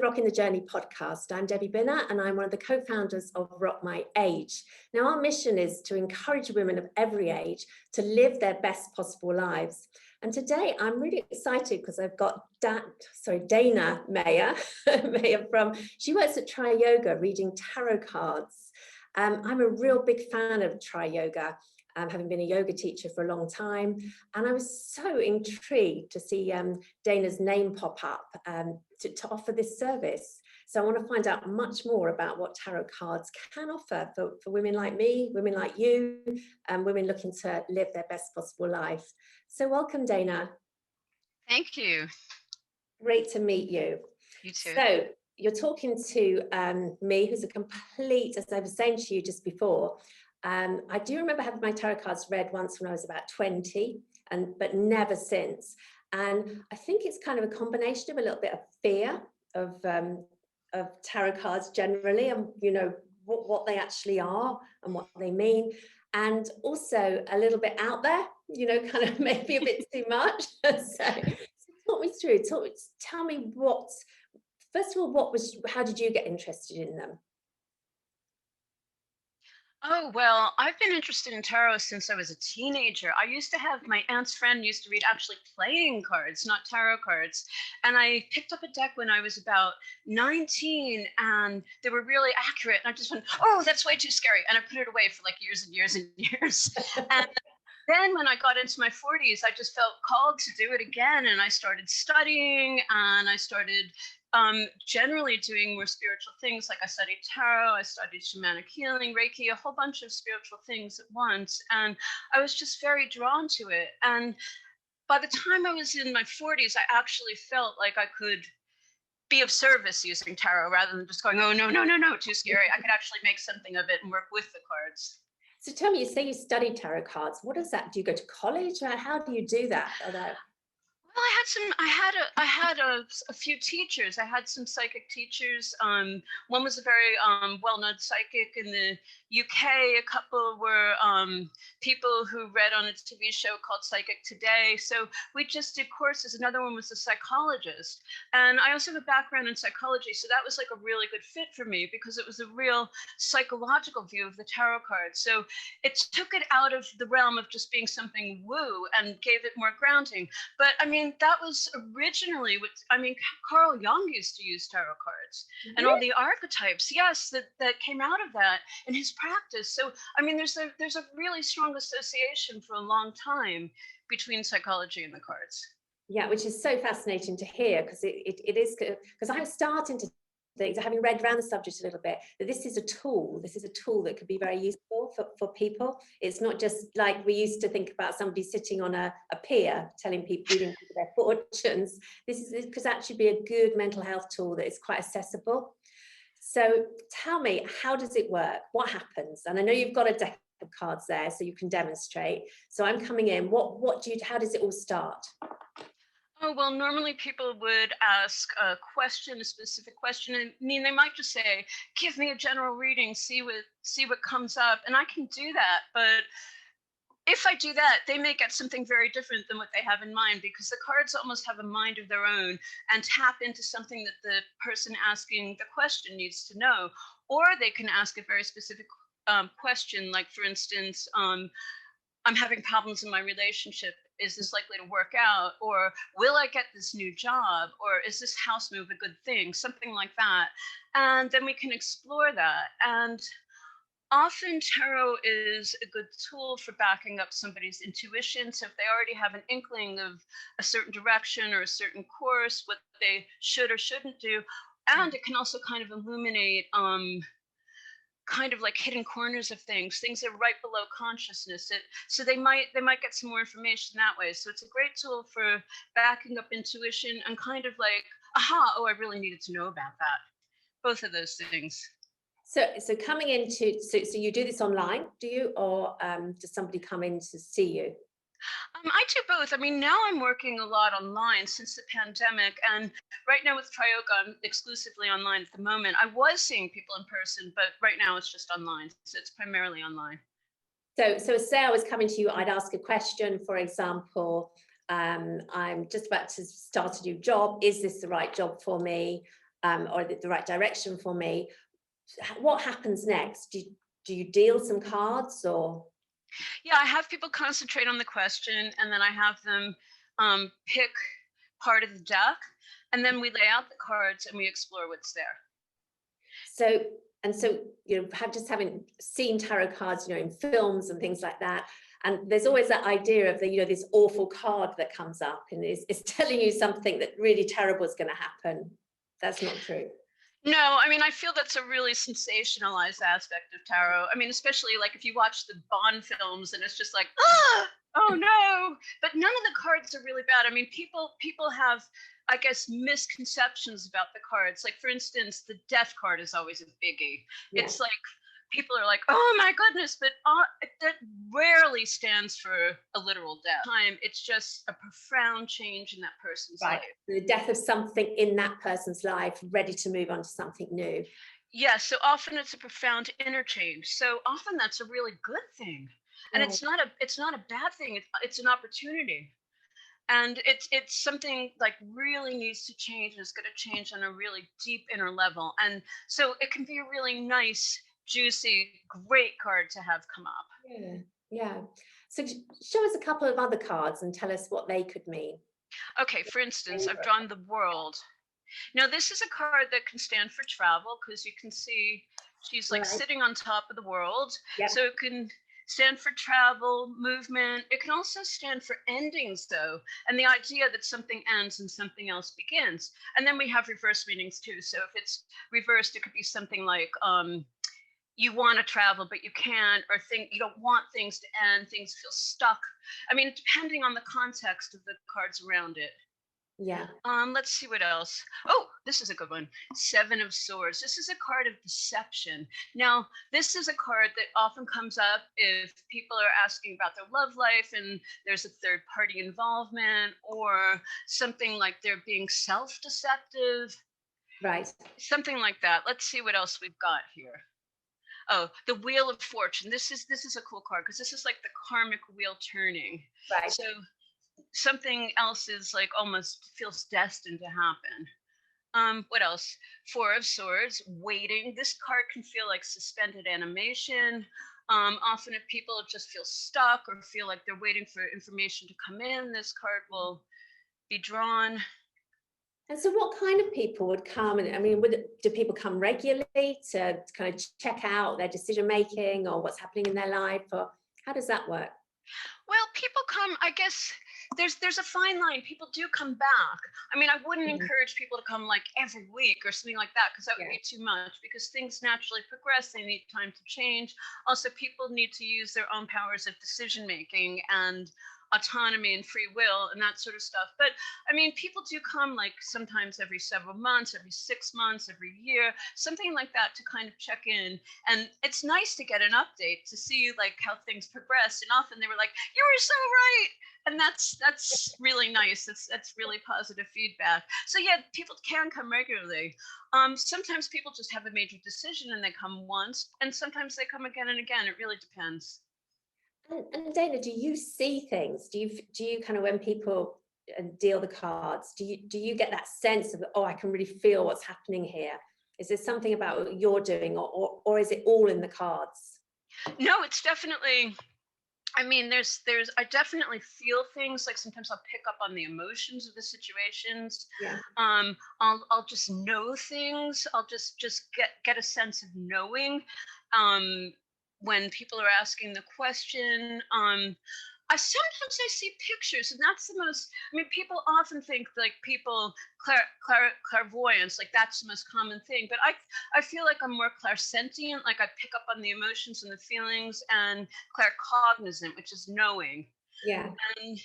Rocking the Journey podcast. I'm Debbie Binner and I'm one of the co-founders of Rock My Age. Now, our mission is to encourage women of every age to live their best possible lives. And today I'm really excited because I've got Dana Mayer, she works at Triyoga reading tarot cards. I'm a real big fan of Triyoga. Having been a yoga teacher for a long time. And I was so intrigued to see Dana's name pop up to offer this service. So I want to find out much more about what tarot cards can offer for women like me, women like you, and women looking to live their best possible life. So welcome, Dana. Thank you. Great to meet you. You too. So you're talking to me, who's a complete, as I was saying to you just before, I do remember having my tarot cards read once when I was about 20, but never since. And I think it's kind of a combination of a little bit of fear of tarot cards generally, and what they actually are and what they mean, and also a little bit out there, kind of maybe a bit too much. So talk me through. Tell me first of all, how did you get interested in them? Oh, well, I've been interested in tarot since I was a teenager. I used to have my aunt's friend used to read actually playing cards, not tarot cards. And I picked up a deck when I was about 19 and they were really accurate. And I just went, oh, that's way too scary. And I put it away for like years and years and years. And then when I got into my 40s, I just felt called to do it again. And I started studying and I started generally doing more spiritual things. Like I studied tarot, I studied shamanic healing, Reiki, a whole bunch of spiritual things at once. And I was just very drawn to it. And by the time I was in my 40s, I actually felt like I could be of service using tarot rather than just going, oh, no, too scary. I could actually make something of it and work with the cards. So tell me, you say you studied tarot cards. What is that? Do you go to college? Or how do you do that? Well, I had a few teachers. I had some psychic teachers. One was a very well-known psychic in the UK. A couple were people who read on a TV show called Psychic Today. So we just did courses. Another one was a psychologist. And I also have a background in psychology. So that was like a really good fit for me because it was a real psychological view of the tarot cards. So it took it out of the realm of just being something woo and gave it more grounding. But I mean, that was originally Carl Jung used to use tarot cards and all the archetypes, yes, that came out of that in his practice. So, I mean, there's a really strong association for a long time between psychology and the cards. Yeah, which is so fascinating to hear because it is, because I'm starting to think, having read around the subject a little bit, that this is a tool that could be very useful for people. It's not just like we used to think about somebody sitting on a pier telling people, reading people their fortunes. This could actually be a good mental health tool that is quite accessible. So tell me, how does it work? What happens? And I know you've got a deck of cards there so you can demonstrate. So I'm coming in. How does it all start? Oh, well, normally people would ask a specific question. I mean, they might just say, give me a general reading, see what comes up. And I can do that. But if I do that, they may get something very different than what they have in mind because the cards almost have a mind of their own and tap into something that the person asking the question needs to know. Or they can ask a very specific question, like, for instance, I'm having problems in my relationship. Is this likely to work out? Or will I get this new job? Or is this house move a good thing? Something like that. And then we can explore that. And often tarot is a good tool for backing up somebody's intuition. So if they already have an inkling of a certain direction or a certain course, what they should or shouldn't do. And it can also kind of illuminate kind of like hidden corners of things that are right below consciousness. So they might get some more information that way. So it's a great tool for backing up intuition and kind of like, aha, oh, I really needed to know about that. Both of those things. So coming into, so you do this online, do you, or does somebody come in to see you? I do both. I mean, now I'm working a lot online since the pandemic. And right now with Triyoga, I'm exclusively online at the moment. I was seeing people in person, but right now it's just online. So it's primarily online. So say I was coming to you, I'd ask a question, for example, I'm just about to start a new job. Is this the right job for me? or the right direction for me, what happens next? Do you deal some cards or? Yeah, I have people concentrate on the question, and then I have them pick part of the deck, and then we lay out the cards and we explore what's there. So, and so, you know, having seen tarot cards, you know, in films and things like that, and there's always that idea of the, you know, this awful card that comes up and is telling you something that really terrible is going to happen. That's not true. No, I mean, I feel that's a really sensationalized aspect of tarot. I mean, especially like if you watch the Bond films and it's just like, ah, oh no. But none of the cards are really bad. I mean, people have, I guess, misconceptions about the cards. Like, for instance, the death card is always a biggie. Yeah. It's like people are like, oh my goodness, but that rarely stands for a literal death. It's just a profound change in that person's life. The death of something in that person's life, ready to move on to something new. Yeah, so often it's a profound interchange. So often that's a really good thing. And it's not a bad thing. It's an opportunity. And it's something like really needs to change, and it's going to change on a really deep inner level. And so it can be a really nice, juicy, great card to have come up. Yeah, yeah. So show us a couple of other cards and tell us what they could mean. Okay, for instance, I've drawn the World. Now, this is a card that can stand for travel, because you can see she's like sitting on top of the world. Yep. So it can stand for travel, movement. It can also stand for endings, though, and the idea that something ends and something else begins. And then we have reverse meanings too. So if it's reversed, it could be something like you want to travel, but you can't, or you don't want things to end, things feel stuck. I mean, depending on the context of the cards around it. Yeah. Let's see what else. Oh, this is a good one. Seven of Swords. This is a card of deception. Now, this is a card that often comes up if people are asking about their love life and there's a third party involvement, or something like they're being self-deceptive. Right. Something like that. Let's see what else we've got here. Oh, the Wheel of Fortune. This is a cool card, because this is like the karmic wheel turning. Right. So something else is like almost feels destined to happen. What else? Four of Swords, waiting. This card can feel like suspended animation. Often if people just feel stuck or feel like they're waiting for information to come in, this card will be drawn. And so what kind of people would come? And I mean, do people come regularly to kind of check out their decision making or what's happening in their life? Or how does that work? Well, people come, I guess there's a fine line. People do come back. I mean, I wouldn't encourage people to come like every week or something like that, because that would be too much, because things naturally progress. They need time to change. Also, people need to use their own powers of decision making and autonomy and free will and that sort of stuff. But I mean, people do come like sometimes every several months, every 6 months, every year, something like that, to kind of check in. And it's nice to get an update to see like how things progress. And often they were like, you were so right. And that's really nice. That's really positive feedback. So yeah, people can come regularly. Sometimes people just have a major decision and they come once, and sometimes they come again and again. It really depends. And Dana, do you see things? Do you kind of, when people deal the cards, do you get that sense of, oh, I can really feel what's happening here? Is there something about what you're doing, or is it all in the cards? No, it's definitely. I mean, I definitely feel things. Like sometimes I'll pick up on the emotions of the situations. Yeah. I'll just know things. I'll just get a sense of knowing. When people are asking the question, I sometimes I see pictures, and that's the most. I mean, people often think like clairvoyance, like that's the most common thing. But I feel like I'm more clairsentient. Like I pick up on the emotions and the feelings, and claircognizant, which is knowing. Yeah. And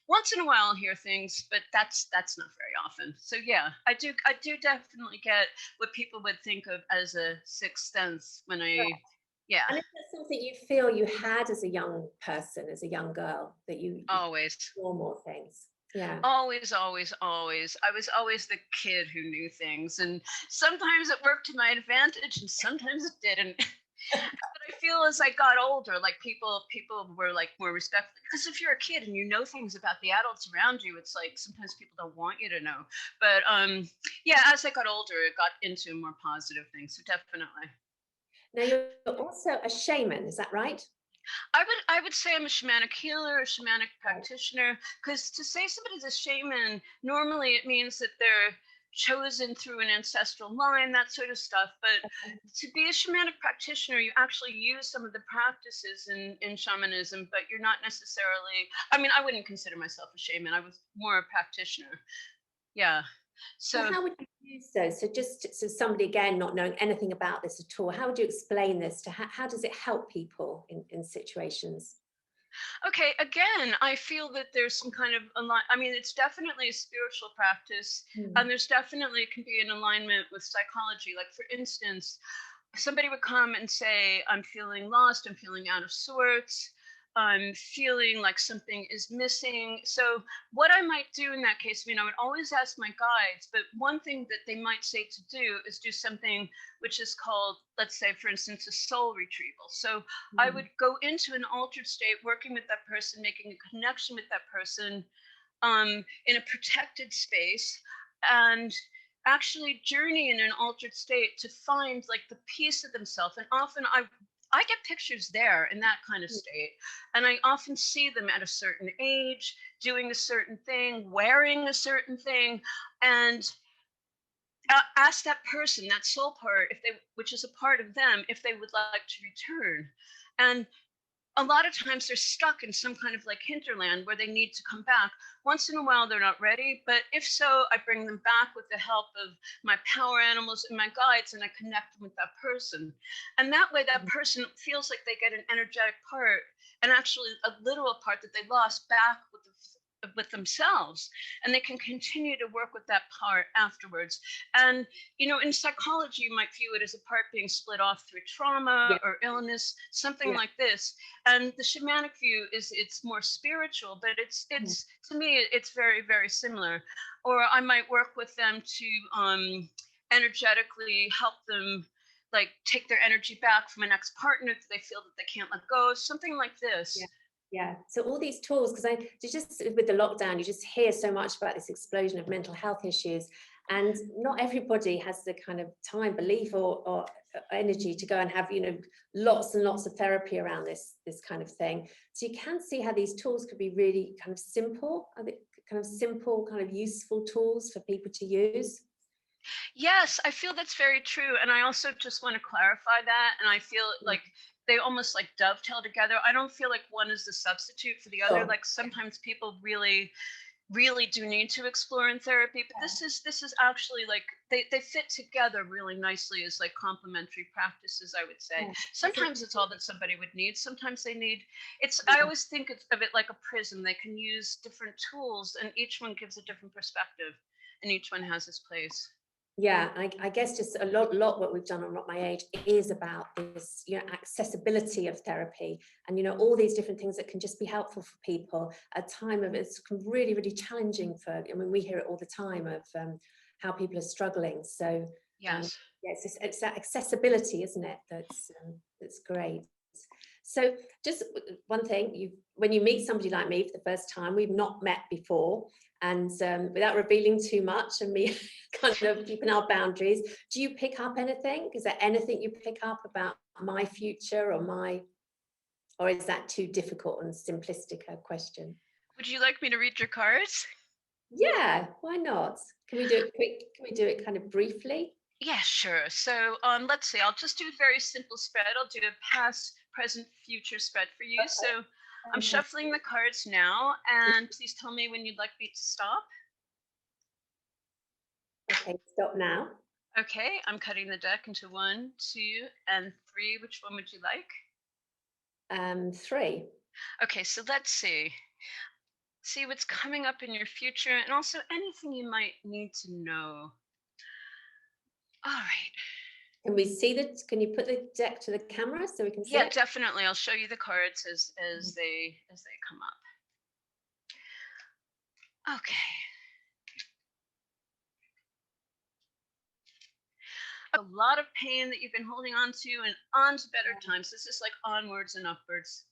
once in a while I'll hear things, but that's not very often. So yeah, I do definitely get what people would think of as a sixth sense when I. Right. Yeah. And is that something you feel you had as a young person, as a young girl, that you always saw more things? Yeah. Always. I was always the kid who knew things, and sometimes it worked to my advantage and sometimes it didn't. But I feel as I got older, like people were like more respectful, because if you're a kid and you know things about the adults around you, it's like sometimes people don't want you to know. But yeah, as I got older, it got into more positive things. So definitely. Now, you're also a shaman, is that right? I would say I'm a shamanic healer, a shamanic Right. practitioner, because to say somebody's a shaman, normally it means that they're chosen through an ancestral line, that sort of stuff. But to be a shamanic practitioner, you actually use some of the practices in shamanism, but you're not necessarily, I mean, I wouldn't consider myself a shaman. I was more a practitioner. Yeah. So So how would you use those? So just so somebody, again, not knowing anything about this at all, how would you explain this to how does it help people in situations? okay, again, I feel that there's some kind of I mean, it's definitely a spiritual practice, and Hmm. there's definitely can be an alignment with psychology. Like, for instance, somebody would come and say, I'm feeling lost, I'm feeling out of sorts, I'm feeling like something is missing. So, what I might do in that case, I mean, I would always ask my guides, but one thing that they might say to do is do something which is called, let's say, for instance, a soul retrieval. So, I Hmm. would go into an altered state, working with that person, making a connection with that person, in a protected space, and actually journey in an altered state to find like the piece of themselves. And often I get pictures there in that kind of state, and I often see them at a certain age doing a certain thing, wearing a certain thing, and ask that person, that soul part, if they, which is a part of them, if they would like to return. And a lot of times they're stuck in some kind of like hinterland where they need to come back. Once in a while, they're not ready. But if so, I bring them back with the help of my power animals and my guides, and I connect them with that person. And that way, that person feels like they get an energetic part, and actually a literal part that they lost, back with themselves, and they can continue to work with that part afterwards. And in psychology, you might view it as a part being split off through trauma Yeah, or illness, something yeah. like this. And the shamanic view is it's more spiritual, but it's Hmm. it's to me it's very, very similar. Or I might work with them to energetically help them, like, take their energy back from an ex-partner that they feel that they can't let go, something like Yeah. this. Yeah. So all these tools, because just with the lockdown, you just hear so much about this explosion of mental health issues, and not everybody has the kind of time, belief, or energy to go and have lots and lots of therapy around this kind of thing. So you can see how these tools could be really kind of simple, I think, kind of simple, kind of useful tools for people to use. Yes, I feel that's very true. And I also just want to clarify that. And I feel like they almost like dovetail together. I don't feel like one is the substitute for the other. Sure. Like, sometimes people really, really do need to explore in therapy, but this is actually like they fit together really nicely as like complementary practices, I would say. Yeah. That's Sometimes it's all that somebody would need. Sometimes they need, I it. always think of it like a prism. They can use different tools, and each one gives a different perspective, and each one has its place. Yeah, I guess just a lot what we've done on Rock My Age is about this, accessibility of therapy, and all these different things that can just be helpful for people at a time of it's really, really challenging for. I mean, we hear it all the time of how people are struggling. So Yes. yeah, it's that accessibility, isn't it? That's great. So just one thing, when you meet somebody like me for the first time, we've not met before, and without revealing too much and me kind of keeping our boundaries, do you pick up anything? Is there anything you pick up about my future or is that too difficult and simplistic a question? Would you like me to read your cards? Yeah, why not? Can we do it quick? Can we do it kind of briefly? Yeah, sure. So let's see. I'll just do a very simple spread. I'll do a past, present, future spread for you. So I'm Fantastic. shuffling the cards now, and please tell me when you'd like me to stop. Okay, stop now. Okay, I'm cutting the deck into 1, 2, and 3. Which one would you like? 3. Okay, so let's see. See what's coming up in your future, and also anything you might need to know. All right. Can we see can you put the deck to the camera so we can see Yeah, it? definitely. I'll show you the cards as they come up. Okay. A lot of pain that you've been holding on to and on to better times. This is like onwards and upwards.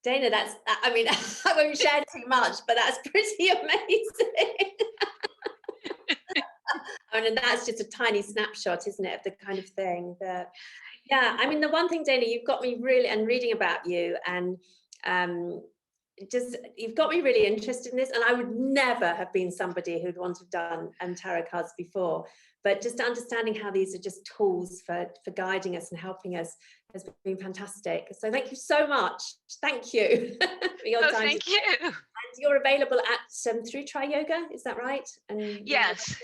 Dana, I mean, I won't share too much, but that's pretty amazing. I mean, that's just a tiny snapshot, isn't it, of the kind of thing that, yeah, I mean, the one thing, Dana, you've got me really, and reading about you, and you've got me really interested in this, and I would never have been somebody who'd want to have done tarot cards before, but just understanding how these are just tools for guiding us and helping us has been fantastic. So thank you so much. Thank you for your time. Thank you. And you're available at through Triyoga, is that right? And yes.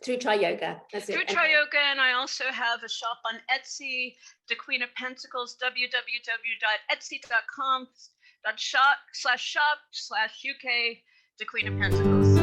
Through Triyoga. Through Triyoga, and I also have a shop on Etsy, the Queen of Pentacles, www.etsy.com/shop/UK, the Queen of Pentacles.